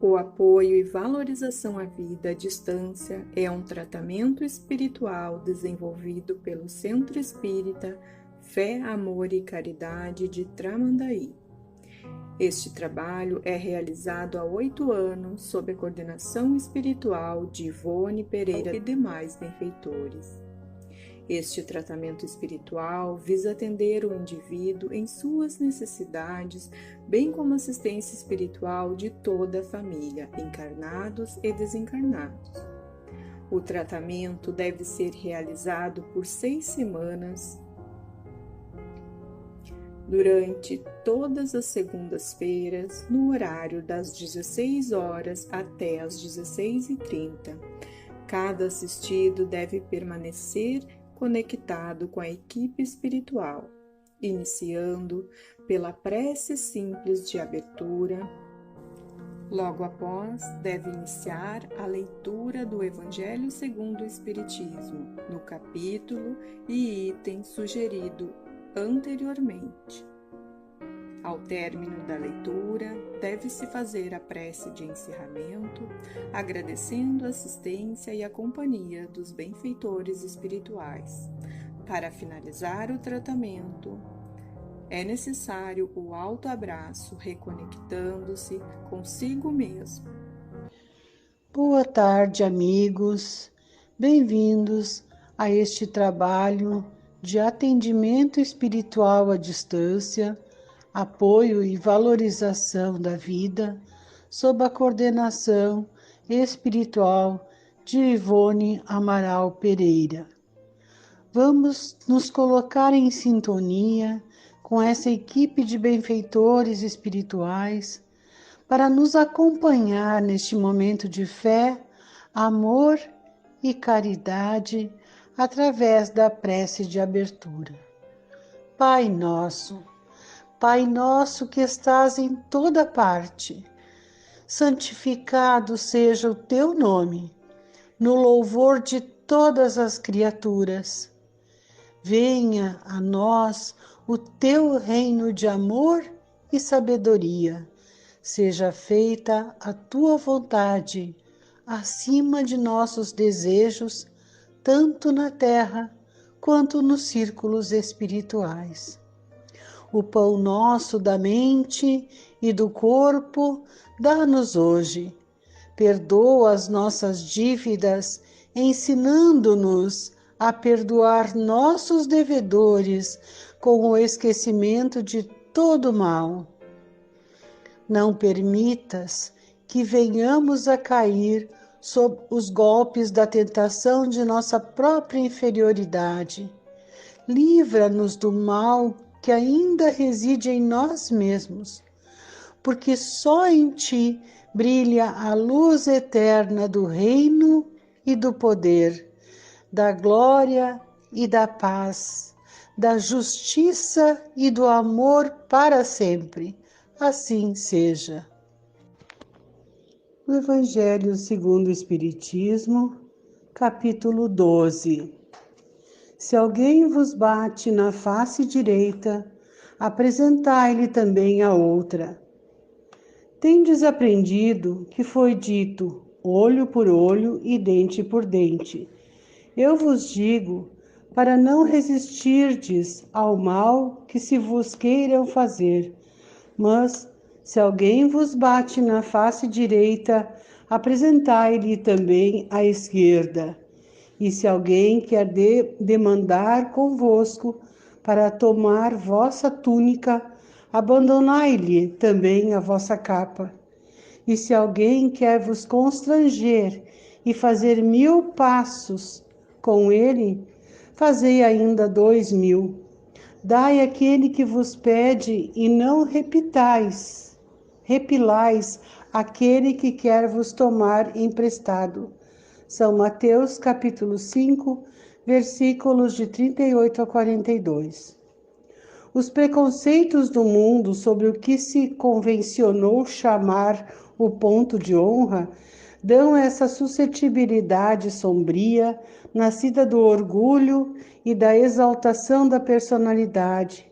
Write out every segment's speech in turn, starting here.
O apoio e valorização à vida à distância é um tratamento espiritual desenvolvido pelo Centro Espírita Fé, Amor e Caridade de Tramandaí. Este trabalho é realizado há 8 anos sob a coordenação espiritual de Ivone Pereira e demais benfeitores. Este tratamento espiritual visa atender o indivíduo em suas necessidades, bem como assistência espiritual de toda a família, encarnados e desencarnados. O tratamento deve ser realizado por 6 semanas, durante todas as segundas-feiras, no horário das 16 horas até as 16h30. Cada assistido deve permanecer conectado com a equipe espiritual, iniciando pela prece simples de abertura. Logo após, deve iniciar a leitura do Evangelho segundo o Espiritismo, no capítulo e item sugerido anteriormente. Ao término da leitura, deve-se fazer a prece de encerramento, agradecendo a assistência e a companhia dos benfeitores espirituais. Para finalizar o tratamento, é necessário o autoabraço, reconectando-se consigo mesmo. Boa tarde, amigos. Bem-vindos a este trabalho de atendimento espiritual à distância, apoio e valorização da vida, sob a coordenação espiritual de Ivone Amaral Pereira. Vamos nos colocar em sintonia com essa equipe de benfeitores espirituais para nos acompanhar neste momento de fé, amor e caridade através da prece de abertura. Pai nosso que estás em toda parte, santificado seja o teu nome, no louvor de todas as criaturas. Venha a nós o teu reino de amor e sabedoria. Seja feita a tua vontade, acima de nossos desejos, tanto na terra quanto nos círculos espirituais. O pão nosso da mente e do corpo dá-nos hoje. Perdoa as nossas dívidas, ensinando-nos a perdoar nossos devedores com o esquecimento de todo mal. Não permitas que venhamos a cair sob os golpes da tentação de nossa própria inferioridade. Livra-nos do mal que ainda reside em nós mesmos, porque só em ti brilha a luz eterna do reino e do poder, da glória e da paz, da justiça e do amor para sempre. Assim seja. O Evangelho segundo o Espiritismo, capítulo 12. Se alguém vos bate na face direita, apresentai-lhe também a outra. Tendes aprendido que foi dito olho por olho e dente por dente. Eu vos digo, para não resistirdes ao mal que se vos queiram fazer. Mas, se alguém vos bate na face direita, apresentai-lhe também a esquerda. E se alguém quer demandar convosco para tomar vossa túnica, abandonai-lhe também a vossa capa. E se alguém quer vos constranger e fazer 1000 passos com ele, fazei ainda 2000. Dai àquele que vos pede e não repilais aquele que quer vos tomar emprestado. São Mateus capítulo 5, versículos de 38 a 42. Os preconceitos do mundo sobre o que se convencionou chamar o ponto de honra dão essa suscetibilidade sombria, nascida do orgulho e da exaltação da personalidade,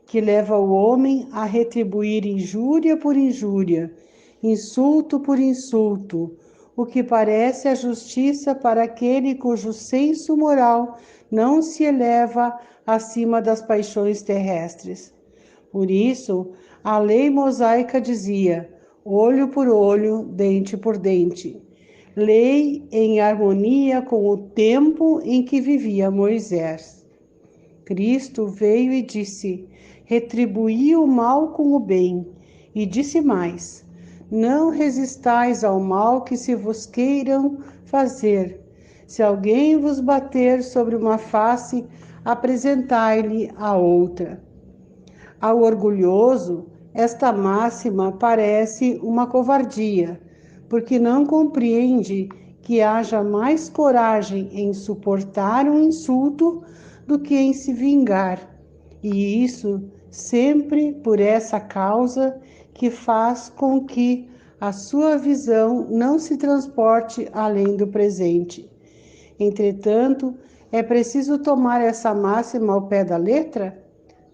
que leva o homem a retribuir injúria por injúria insulto por insulto, o que parece a justiça para aquele cujo senso moral não se eleva acima das paixões terrestres. Por isso, a lei mosaica dizia: olho por olho, dente por dente. Lei em harmonia com o tempo em que vivia Moisés. Cristo veio e disse: retribuí o mal com o bem. E disse mais: não resistais ao mal que se vos queiram fazer. Se alguém vos bater sobre uma face, apresentai-lhe a outra. Ao orgulhoso, esta máxima parece uma covardia, porque não compreende que haja mais coragem em suportar um insulto do que em se vingar, e isso sempre por essa causa que faz com que a sua visão não se transporte além do presente. Entretanto, é preciso tomar essa máxima ao pé da letra?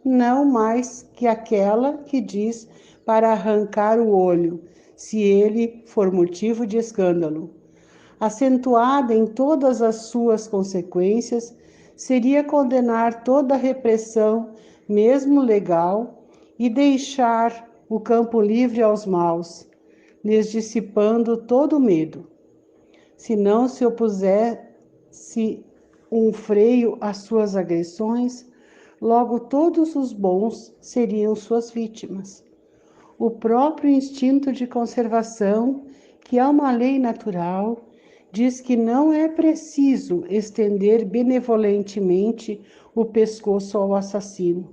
Não mais que aquela que diz para arrancar o olho, se ele for motivo de escândalo. Acentuada em todas as suas consequências, seria condenar toda a repressão, mesmo legal, e deixar o campo livre aos maus, lhes dissipando todo o medo. Se não se opusesse um freio às suas agressões, logo todos os bons seriam suas vítimas. O próprio instinto de conservação, que é uma lei natural, diz que não é preciso estender benevolentemente o pescoço ao assassino.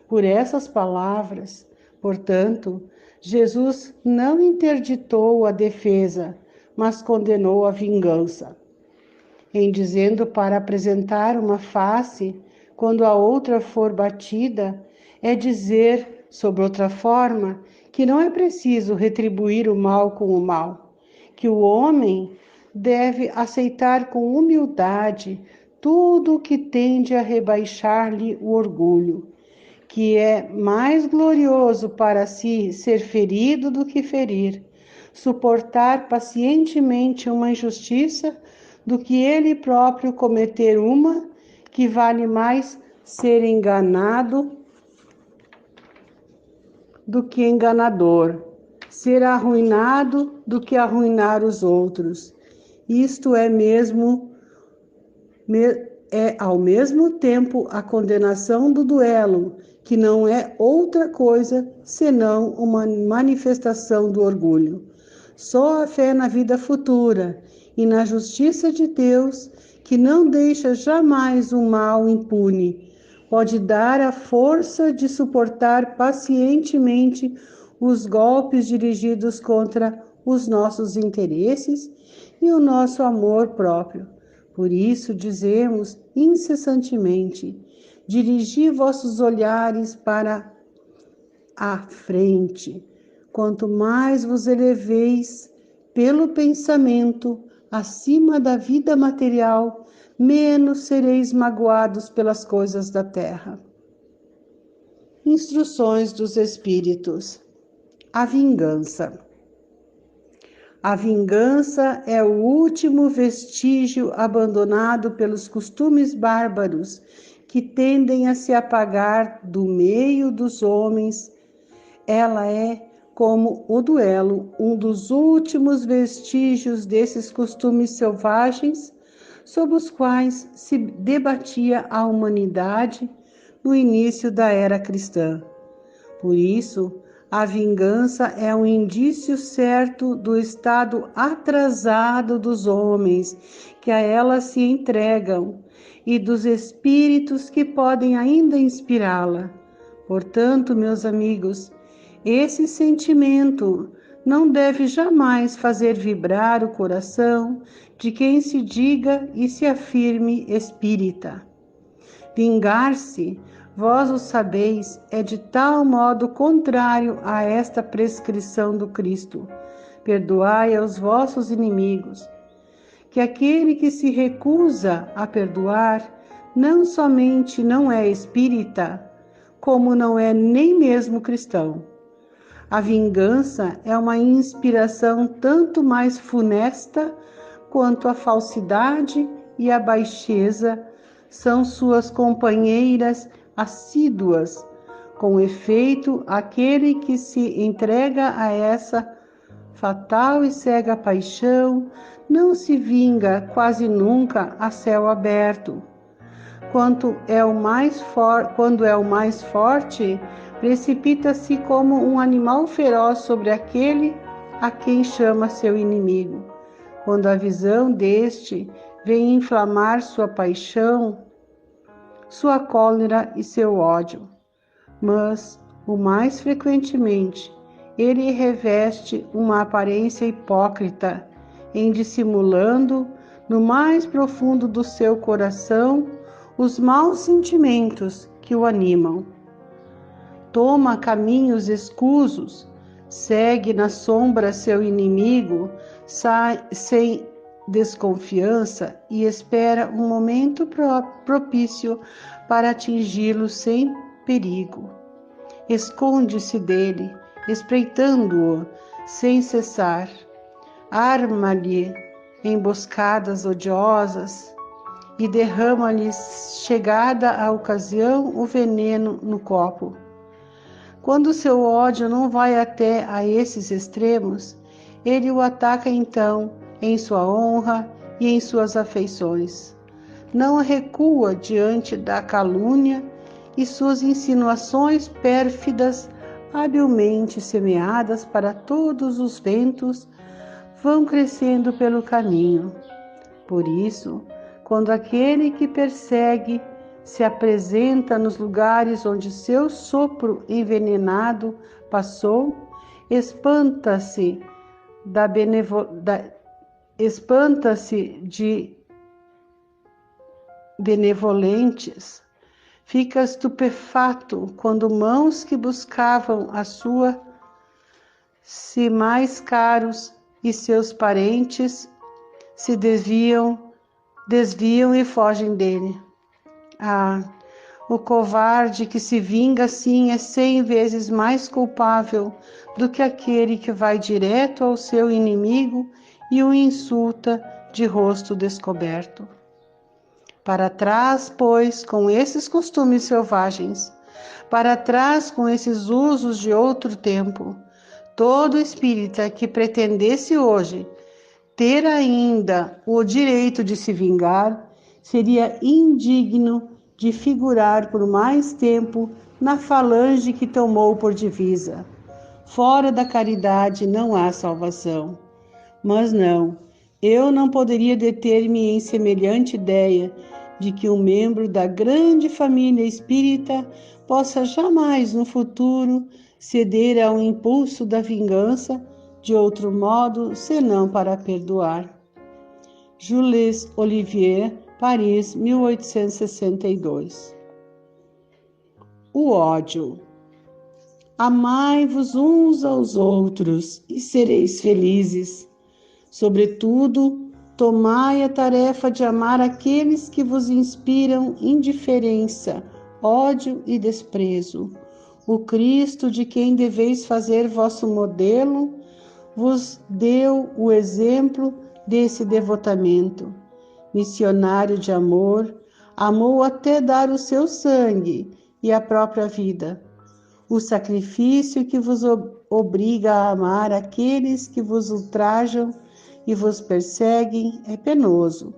Por essas palavras, portanto, Jesus não interditou a defesa, mas condenou a vingança. Em dizendo para apresentar uma face, quando a outra for batida, é dizer, sob outra forma, que não é preciso retribuir o mal com o mal, que o homem deve aceitar com humildade tudo o que tende a rebaixar-lhe o orgulho, que é mais glorioso para si ser ferido do que ferir, suportar pacientemente uma injustiça do que ele próprio cometer uma, que vale mais ser enganado do que enganador, ser arruinado do que arruinar os outros. Isto é ao mesmo tempo a condenação do duelo, que não é outra coisa senão uma manifestação do orgulho. Só a fé na vida futura e na justiça de Deus, que não deixa jamais o mal impune, pode dar a força de suportar pacientemente os golpes dirigidos contra os nossos interesses e o nosso amor próprio. Por isso dizemos incessantemente: dirigi vossos olhares para a frente. Quanto mais vos eleveis pelo pensamento acima da vida material, menos sereis magoados pelas coisas da terra. Instruções dos Espíritos. A vingança. A vingança é o último vestígio abandonado pelos costumes bárbaros que tendem a se apagar do meio dos homens. Ela é, como o duelo, um dos últimos vestígios desses costumes selvagens sob os quais se debatia a humanidade no início da era cristã. Por isso, a vingança é um indício certo do estado atrasado dos homens que a ela se entregam e dos espíritos que podem ainda inspirá-la. Portanto, meus amigos, esse sentimento não deve jamais fazer vibrar o coração de quem se diga e se afirme espírita. Vingar-se, vós o sabeis, é de tal modo contrário a esta prescrição do Cristo: perdoai aos vossos inimigos, que aquele que se recusa a perdoar não somente não é espírita, como não é nem mesmo cristão. A vingança é uma inspiração tanto mais funesta quanto a falsidade e a baixeza são suas companheiras assíduas. Com efeito, aquele que se entrega a essa fatal e cega paixão não se vinga quase nunca a céu aberto. Quando é o mais forte, precipita-se como um animal feroz sobre aquele a quem chama seu inimigo. Quando a visão deste vem inflamar sua paixão, sua cólera e seu ódio. Mas, o mais frequentemente, ele reveste uma aparência hipócrita, em dissimulando, no mais profundo do seu coração, os maus sentimentos que o animam. Toma caminhos escusos, segue na sombra seu inimigo, sem desconfiança e espera um momento propício para atingi-lo sem perigo. Esconde-se dele, espreitando-o sem cessar. Arma-lhe emboscadas odiosas e derrama-lhe, chegada a ocasião, o veneno no copo. Quando seu ódio não vai até a esses extremos, ele o ataca então em sua honra e em suas afeições. Não recua diante da calúnia e suas insinuações pérfidas, habilmente semeadas para todos os ventos, vão crescendo pelo caminho. Por isso, quando aquele que persegue se apresenta nos lugares onde seu sopro envenenado passou, espanta-se de benevolentes, fica estupefato quando mãos que buscavam a sua, se mais caros e seus parentes, se desviam e fogem dele. Ah, o covarde que se vinga assim é 100 vezes mais culpável do que aquele que vai direto ao seu inimigo e o insulta de rosto descoberto. Para trás, pois, com esses costumes selvagens, para trás com esses usos de outro tempo, todo espírita que pretendesse hoje ter ainda o direito de se vingar, seria indigno de figurar por mais tempo na falange que tomou por divisa. Fora da caridade não há salvação. Mas não, eu não poderia deter-me em semelhante ideia de que um membro da grande família espírita possa jamais no futuro ceder ao impulso da vingança de outro modo, senão para perdoar. Jules Olivier, Paris, 1862. O ódio. Amai-vos uns aos outros e sereis felizes. Sobretudo, tomai a tarefa de amar aqueles que vos inspiram indiferença, ódio e desprezo. O Cristo, de quem deveis fazer vosso modelo, vos deu o exemplo desse devotamento. Missionário de amor, amou até dar o seu sangue e a própria vida. O sacrifício que vos obriga a amar aqueles que vos ultrajam e vos perseguem é penoso,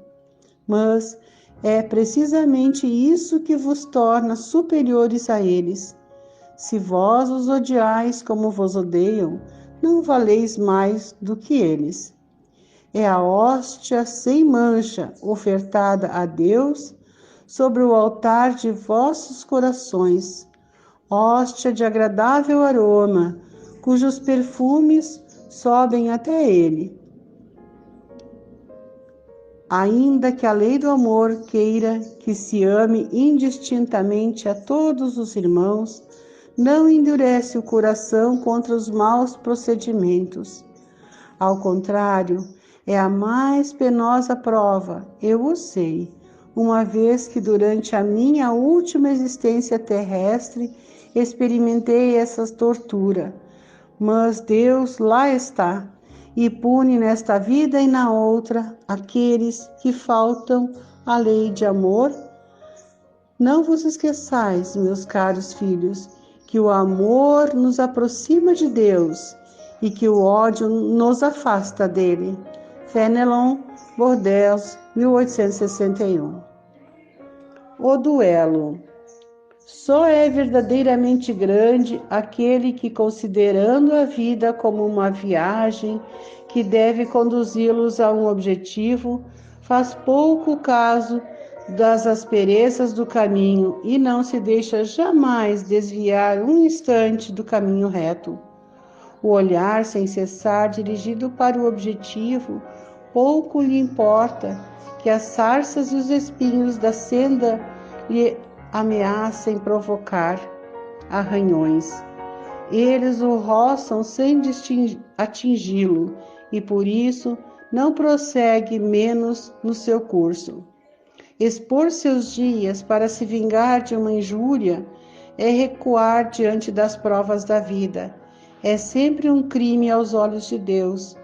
mas é precisamente isso que vos torna superiores a eles. Se vós os odiais como vos odeiam, não valeis mais do que eles. É a hóstia sem mancha ofertada a Deus sobre o altar de vossos corações, hóstia de agradável aroma, cujos perfumes sobem até ele. Ainda que a lei do amor queira que se ame indistintamente a todos os irmãos, não endurece o coração contra os maus procedimentos. Ao contrário, é a mais penosa prova, eu o sei, uma vez que durante a minha última existência terrestre experimentei essa tortura, Mas Deus lá está e pune nesta vida e na outra aqueles que faltam à lei de amor. Não vos esqueçais, meus caros filhos, que o amor nos aproxima de Deus e que o ódio nos afasta dele. Fénelon, Bordeaux, 1861. O duelo. Só é verdadeiramente grande aquele que, considerando a vida como uma viagem que deve conduzi-los a um objetivo, faz pouco caso das asperezas do caminho e não se deixa jamais desviar um instante do caminho reto. O olhar sem cessar dirigido para o objetivo, pouco lhe importa que as sarças e os espinhos da senda lhe ameacem provocar arranhões. Eles o roçam sem atingi-lo e por isso não prossegue menos no seu curso. Expor seus dias para se vingar de uma injúria é recuar diante das provas da vida. É sempre um crime aos olhos de Deus.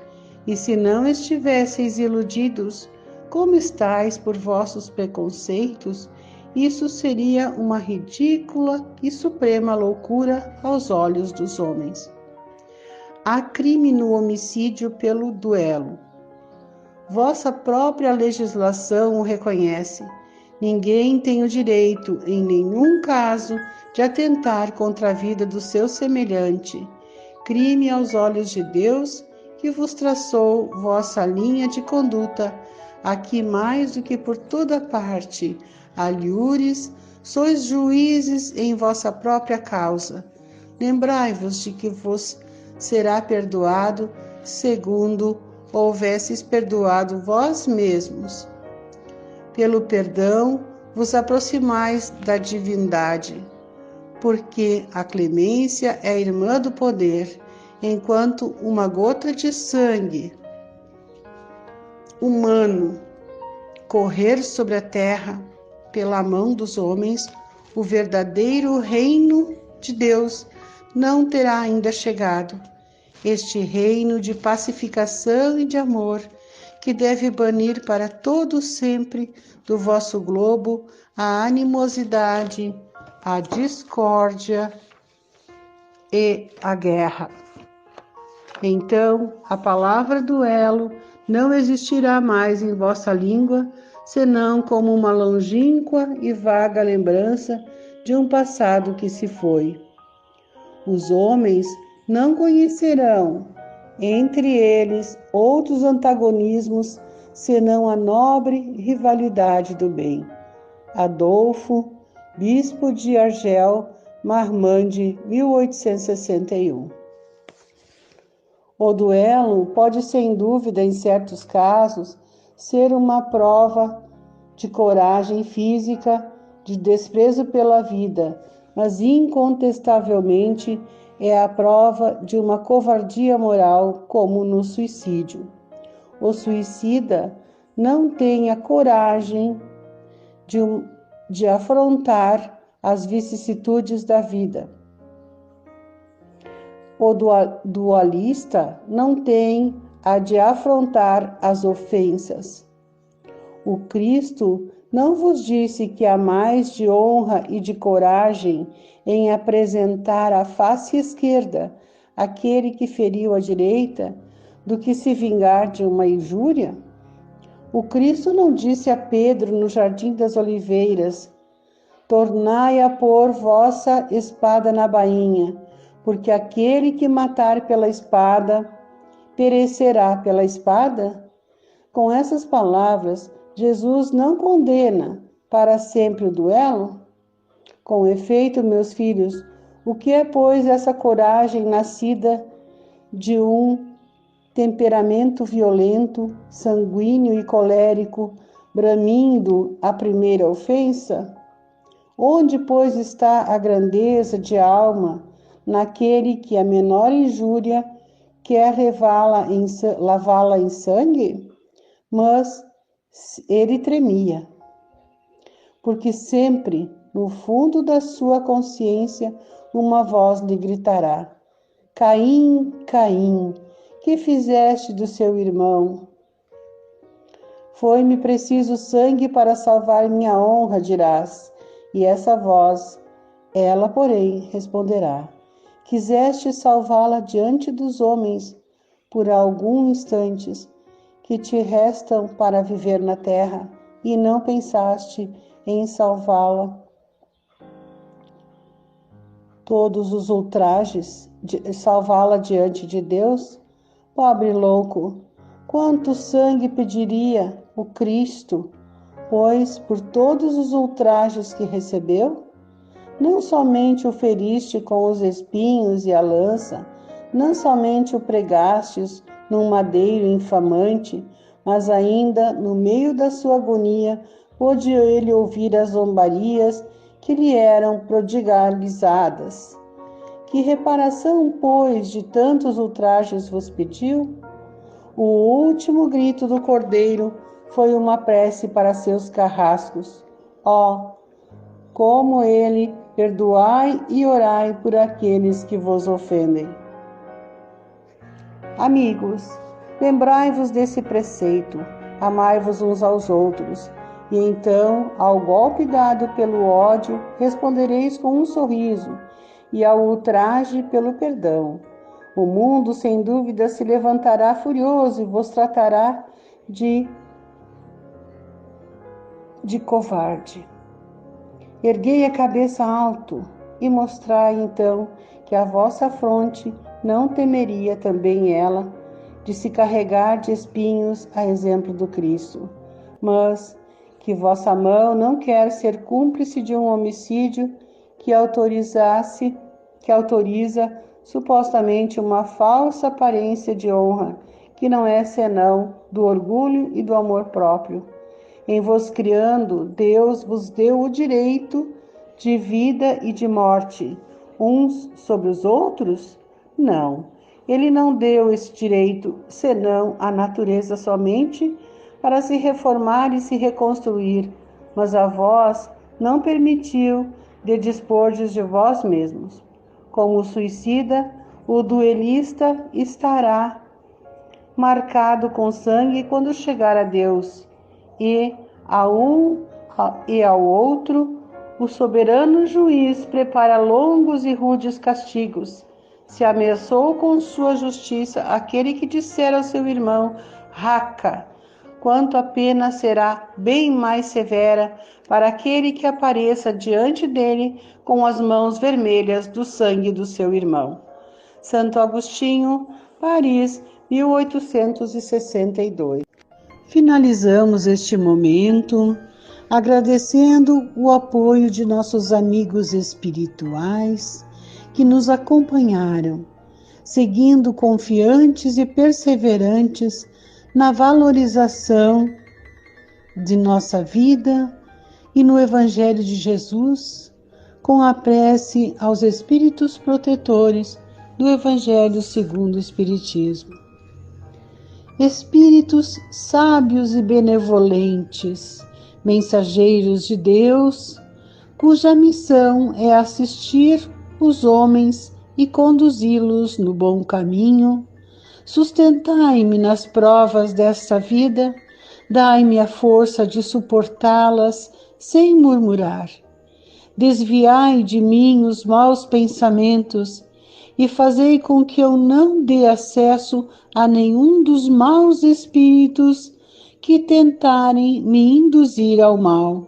E se não estivesseis iludidos, como estáis por vossos preconceitos, isso seria uma ridícula e suprema loucura aos olhos dos homens. Há crime no homicídio pelo duelo. Vossa própria legislação o reconhece. Ninguém tem o direito, em nenhum caso, de atentar contra a vida do seu semelhante. Crime aos olhos de Deus, que vos traçou vossa linha de conduta, aqui mais do que por toda parte. Alhures, sois juízes em vossa própria causa. Lembrai-vos de que vos será perdoado, segundo houvesseis perdoado vós mesmos. Pelo perdão vos aproximais da divindade, porque a clemência é irmã do poder, enquanto uma gota de sangue humano correr sobre a terra pela mão dos homens, o verdadeiro reino de Deus não terá ainda chegado. Este reino de pacificação e de amor, que deve banir para todo sempre do vosso globo a animosidade, a discórdia e a guerra. Então, a palavra duelo não existirá mais em vossa língua, senão como uma longínqua e vaga lembrança de um passado que se foi. Os homens não conhecerão entre eles outros antagonismos, senão a nobre rivalidade do bem. Adolfo, bispo de Argel, Marmande, 1861. O duelo pode, sem dúvida, em certos casos, ser uma prova de coragem física, de desprezo pela vida, mas incontestavelmente é a prova de uma covardia moral, como no suicídio. O suicida não tem a coragem de afrontar as vicissitudes da vida. O dualista não tem a de afrontar as ofensas. O Cristo não vos disse que há mais de honra e de coragem em apresentar a face esquerda aquele que feriu a direita do que se vingar de uma injúria? O Cristo não disse a Pedro no Jardim das Oliveiras: tornai a pôr vossa espada na bainha, porque aquele que matar pela espada, perecerá pela espada? Com essas palavras, Jesus não condena para sempre o duelo? Com efeito, meus filhos, o que é, pois, essa coragem nascida de um temperamento violento, sanguíneo e colérico, bramindo a primeira ofensa? Onde, pois, está a grandeza de alma naquele que a menor injúria quer lavá-la em sangue? Mas ele tremia, porque sempre, no fundo da sua consciência, uma voz lhe gritará: Caim, Caim, que fizeste do seu irmão? Foi-me preciso sangue para salvar minha honra, dirás, e essa voz, ela, porém, responderá: quiseste salvá-la diante dos homens por alguns instantes que te restam para viver na terra, e não pensaste em salvá-la todos os ultrajes, salvá-la diante de Deus? Pobre louco, quanto sangue pediria o Cristo, pois por todos os ultrajes que recebeu? Não somente o feriste com os espinhos e a lança, não somente o pregastes num madeiro infamante, mas ainda no meio da sua agonia pôde ele ouvir as zombarias que lhe eram prodigalizadas. Que reparação, pois, de tantos ultrajes vos pediu? O último grito do cordeiro foi uma prece para seus carrascos. Ó, como ele, perdoai e orai por aqueles que vos ofendem. Amigos, lembrai-vos desse preceito, amai-vos uns aos outros, e então, ao golpe dado pelo ódio, respondereis com um sorriso, e ao ultraje pelo perdão. O mundo, sem dúvida, se levantará furioso e vos tratará de covarde. Erguei a cabeça alto e mostrai então que a vossa fronte não temeria também ela de se carregar de espinhos a exemplo do Cristo, mas que vossa mão não quer ser cúmplice de um homicídio que autoriza supostamente uma falsa aparência de honra, que não é senão do orgulho e do amor próprio. Em vos criando, Deus vos deu o direito de vida e de morte, uns sobre os outros? Não, ele não deu esse direito, senão à natureza somente, para se reformar e se reconstruir, mas a vós não permitiu de dispordes de vós mesmos. Como o suicida, o duelista estará marcado com sangue quando chegar a Deus, e a um e ao outro o soberano juiz prepara longos e rudes castigos. Se ameaçou com sua justiça aquele que disser ao seu irmão, raca, quanto a pena será bem mais severa para aquele que apareça diante dele com as mãos vermelhas do sangue do seu irmão. Santo Agostinho, Paris, 1862. Finalizamos este momento agradecendo o apoio de nossos amigos espirituais que nos acompanharam, seguindo confiantes e perseverantes na valorização de nossa vida e no Evangelho de Jesus, com a prece aos espíritos protetores do Evangelho segundo o Espiritismo. Espíritos sábios e benevolentes, mensageiros de Deus, cuja missão é assistir os homens e conduzi-los no bom caminho, sustentai-me nas provas desta vida, dai-me a força de suportá-las sem murmurar. Desviai de mim os maus pensamentos e fazei com que eu não dê acesso a nenhum dos maus espíritos que tentarem me induzir ao mal.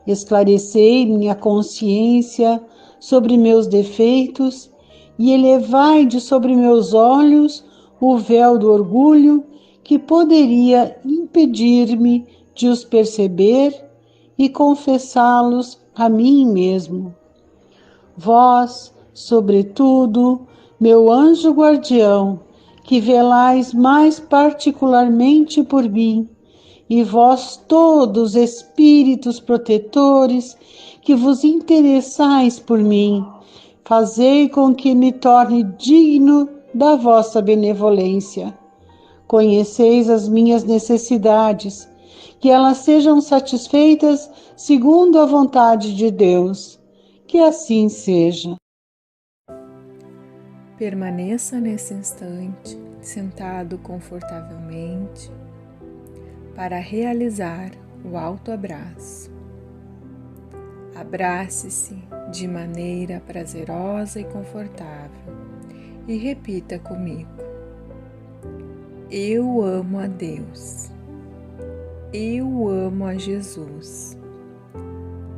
Esclarecei minha consciência sobre meus defeitos e elevai de sobre meus olhos o véu do orgulho que poderia impedir-me de os perceber e confessá-los a mim mesmo. Vós, sobretudo, meu anjo guardião, que velais mais particularmente por mim, e vós todos, espíritos protetores, que vos interessais por mim, fazei com que me torne digno da vossa benevolência. Conheceis as minhas necessidades, que elas sejam satisfeitas segundo a vontade de Deus. Que assim seja. Permaneça nesse instante sentado confortavelmente para realizar o autoabraço. Abrace-se de maneira prazerosa e confortável e repita comigo: eu amo a Deus, eu amo a Jesus,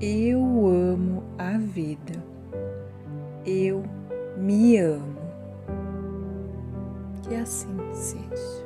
eu amo a vida, eu me amo. Que assim seja.